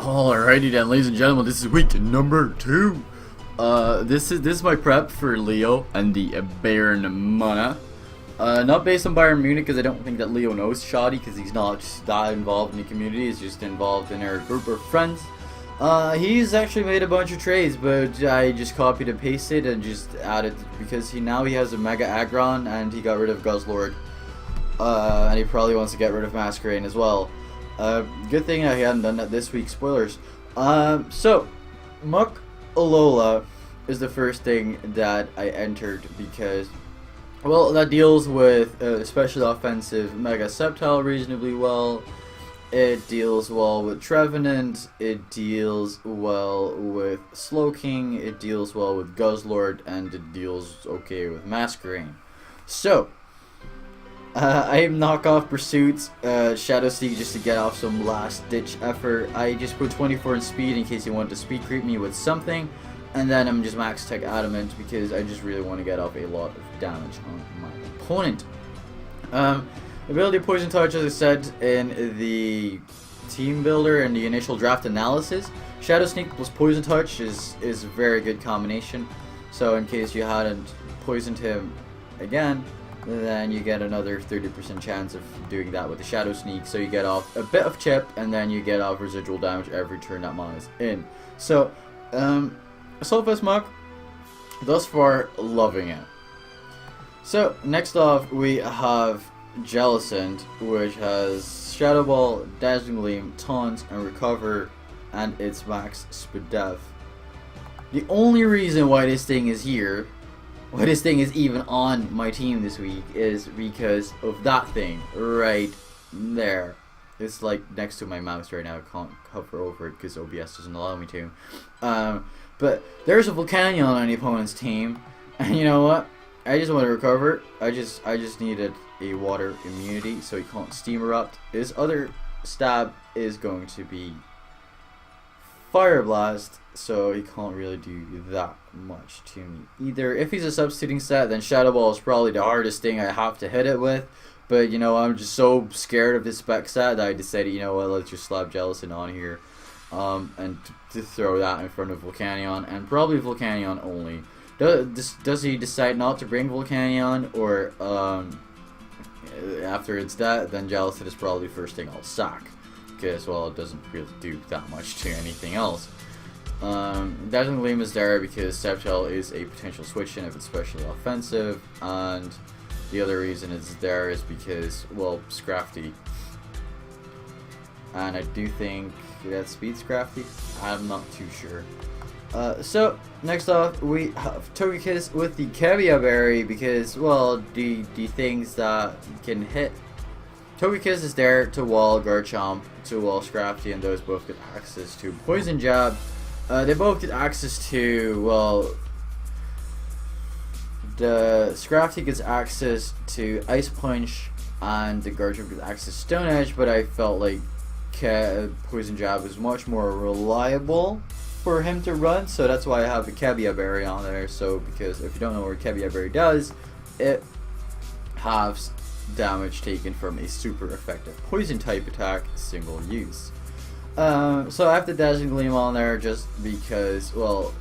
Alrighty then, ladies and gentlemen, this is week number 2. This is my prep for Leo and the Bayern Munna. Not based on Bayern Munich, because I don't think that Leo knows Shoddy, because he's not that involved in the community. He's just involved in our group of friends. He's actually made a bunch of trades, but I just copied and pasted and just added, because now he has a Mega Aggron and he got rid of Guzzlord. And he probably wants to get rid of Masquerain as well. Good thing I hadn't done that this week. Spoilers. So Muck Alola is the first thing that I entered because, well, that deals with especially offensive Mega Sceptile reasonably well. It deals well with Trevenant. It deals well with Slowking. It deals well with Guzzlord, and it deals okay with Masquerain. So I knock off Pursuits, Shadow Sneak just to get off some last ditch effort. I just put 24 in speed in case you want to speed creep me with something. And then I'm just max tech adamant because I just really want to get off a lot of damage on my opponent. Ability Poison Touch, as I said in the team builder and the initial draft analysis. Shadow Sneak plus Poison Touch is a very good combination. So in case you hadn't poisoned him again, then you get another 30% chance of doing that with the Shadow Sneak. So you get off a bit of chip, and then you get off residual damage every turn that Munna is in. So, Assault Vest Muck, thus far, loving it. So, next off, we have Jellicent, which has Shadow Ball, Dazzling Gleam, Taunt, and Recover, and its max Spedev. The only reason why this thing is here, why this thing is even on my team this week, is because of that thing right there. It's like next to my mouse right now. I can't hover over it because OBS doesn't allow me to. But there's a Volcanion on the opponent's team, and you know what? I just want to recover. I just needed a water immunity so he can't Steam Erupt. His other stab is going to be Fire Blast, so he can't really do that much to me either. If he's a substituting set, then Shadow Ball is probably the hardest thing I have to hit it with. But, you know, I'm just so scared of this spec set that I decided, you know what, let's just slap Jellicent on here. And to throw that in front of Volcanion, and probably Volcanion only. Does he decide not to bring Volcanion, or after it's that, then Jellicent is probably the first thing I'll sack. Because, well, it doesn't really do that much to anything else. Dazzling Gleam is there because Sceptile is a potential switch in if it's especially offensive, and the other reason it's there is because, well, Scrafty. And I do think that speed's Scrafty. I'm not too sure. So, next off, we have Togekiss with the Caviar Berry because, well, the things that can hit. Togekiss is there to wall Garchomp, to wall Scrafty, and those both get access to Poison Jab. They both get access to, well, the Scrafty gets access to Ice Punch, and the Garchomp gets access to Stone Edge, but I felt like Poison Jab was much more reliable for him to run, so that's why I have the Caviar Berry on there. So, because if you don't know what Caviar Berry does, it halves damage taken from a super effective poison type attack, single use. So I have the Dazzling Gleam on there just because, well,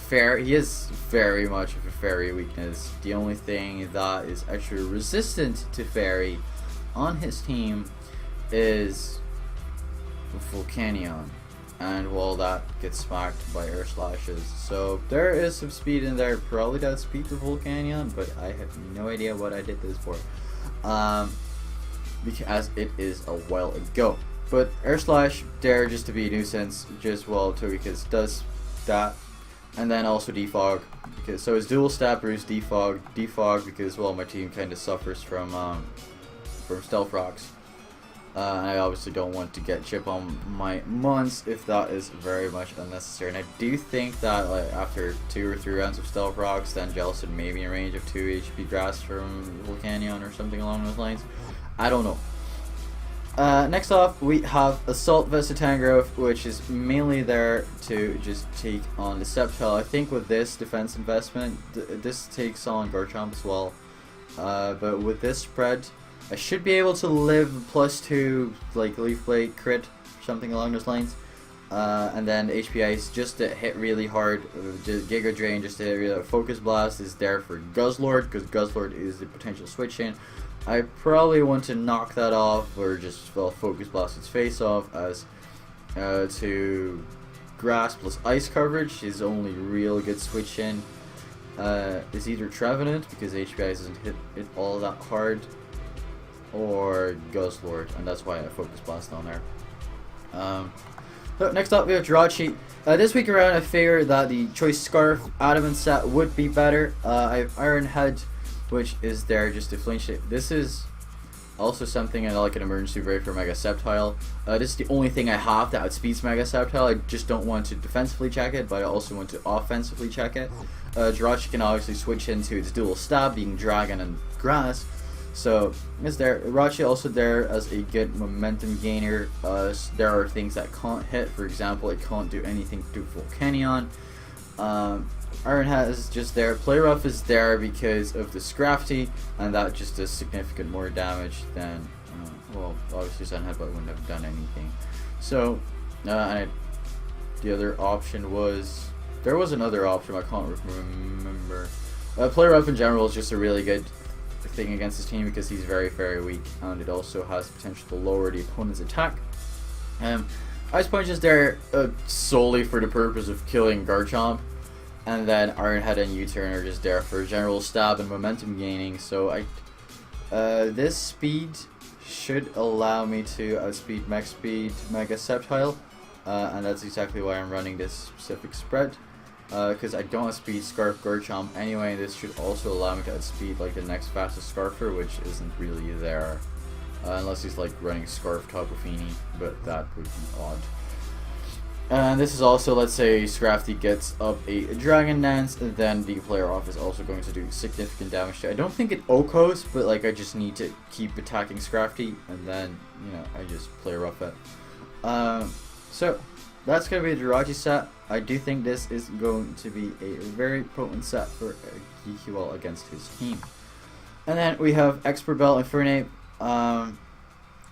he is very much of a fairy weakness. The only thing that is actually resistant to fairy on his team is Volcanion, and well, that gets smacked by Air Slashes. So there is some speed in there, probably that speed to Volcanion, but I have no idea what I did this for. Because it is a while ago. But Air Slash there just to be a nuisance, just while Togekiss does that. And then also Defog, because so his dual stab is Defog because, well, my team kind of suffers from Stealth Rocks. And I obviously don't want to get chip on my Mons if that is very much unnecessary. And I do think that, like, after 2 or 3 rounds of Stealth Rocks, then Jellicent may be in range of 2 HP Grass from Volcanion or something along those lines. I don't know. Next off, we have Assault Vest Tangrowth, which is mainly there to just take on the Sceptile. I think with this defense investment, this takes on Garchomp as well. But with this spread, I should be able to live +2, like Leaf Blade crit, something along those lines. And then HP Ice just to hit really hard. Giga Drain just to hit really hard. Focus Blast is there for Guzzlord, because Guzzlord is the potential switch in. I probably want to knock that off, or just, well, Focus Blast its face off, as to Grass plus Ice coverage is only real good switch in. Is either Trevenant, because HP Ice doesn't hit it all that hard, or Guzzlord, and that's why I Focus Blast on there. So next up we have Jirachi. This week around I figured that the Choice Scarf Adamant set would be better. I have Iron Head, which is there just to flinch it. This is also something I like, an emergency break for Mega Sceptile. This is the only thing I have that outspeeds Mega Sceptile. I just don't want to defensively check it, but I also want to offensively check it. Jirachi can obviously switch into its dual stab, being Dragon and Grass. So it's there. Jirachi also there as a good momentum gainer. There are things that can't hit. For example, it can't do anything to Volcanion. Iron Hat is just there. Play Rough is there because of the Scrafty, and that just does significant more damage than, well, obviously Sun Headbutt wouldn't have done anything. So, and the other option was, there was another option, I can't remember. Play Rough in general is just a really good thing against his team because he's very, very weak, and it also has potential to lower the opponent's attack. Ice Punch is there solely for the purpose of killing Garchomp. And then Iron Head and U-Turn are just there for general stab and momentum gaining. So this speed should allow me to outspeed Max Speed Mega Sceptile, and that's exactly why I'm running this specific spread. Because I don't outspeed Scarf Garchomp anyway. This should also allow me to outspeed like the next fastest Scarfer, which isn't really there, unless he's like running Scarf Tapu Fini, but that would be odd. And this is also, let's say Scrafty gets up a Dragon Dance, then the player off is also going to do significant damage to it. I don't think it Okos, but like I just need to keep attacking Scrafty, and then, you know, I just play rough it. So that's going to be the Jirachi set. I do think this is going to be a very potent set for Geekiwell against his team. And then we have Expert Belt Infernape.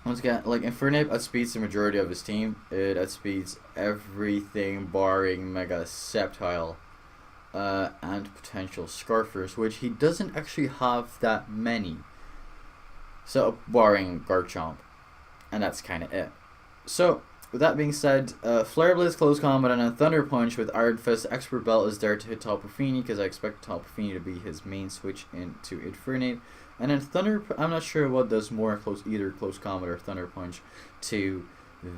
Once again, like Infernape outspeeds the majority of his team. It outspeeds everything barring Mega Sceptile and potential Scarfers, which he doesn't actually have that many. So, barring Garchomp. And that's kind of it. So, with that being said, Flare Blitz, Close Combat, and a Thunder Punch with Iron Fist. Expert Belt is there to hit Tapu Fini, because I expect Tapu Fini to be his main switch into Infernape. And then Thunder, I'm not sure what does more, either Close Combat or Thunder Punch to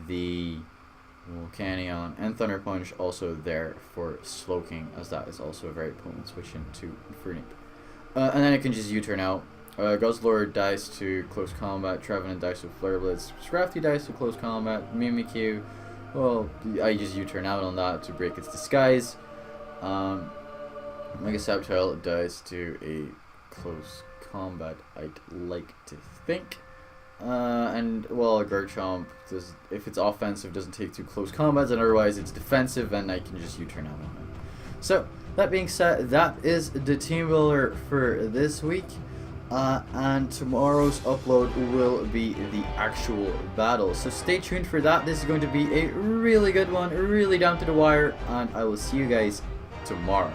the Volcanion. And Thunder Punch also there for Slowking, as that is also a very potent switch into Infernape. And then it can just U-turn out. Guzzlord dies to Close Combat, Trevenant dies to Flare Blitz, Scrafty dies to Close Combat, Mimikyu, well, I just U-turn out on that to break its disguise. Mega Sceptile dies to a Close Combat, I'd like to think. And, well, Garchomp, if it's offensive, doesn't take 2 Close Combats, and otherwise it's defensive, and I can just U-turn out on it. So, that being said, that is the team builder for this week. And tomorrow's upload will be the actual battle. So stay tuned for that. This is going to be a really good one, really down to the wire, and I will see you guys tomorrow.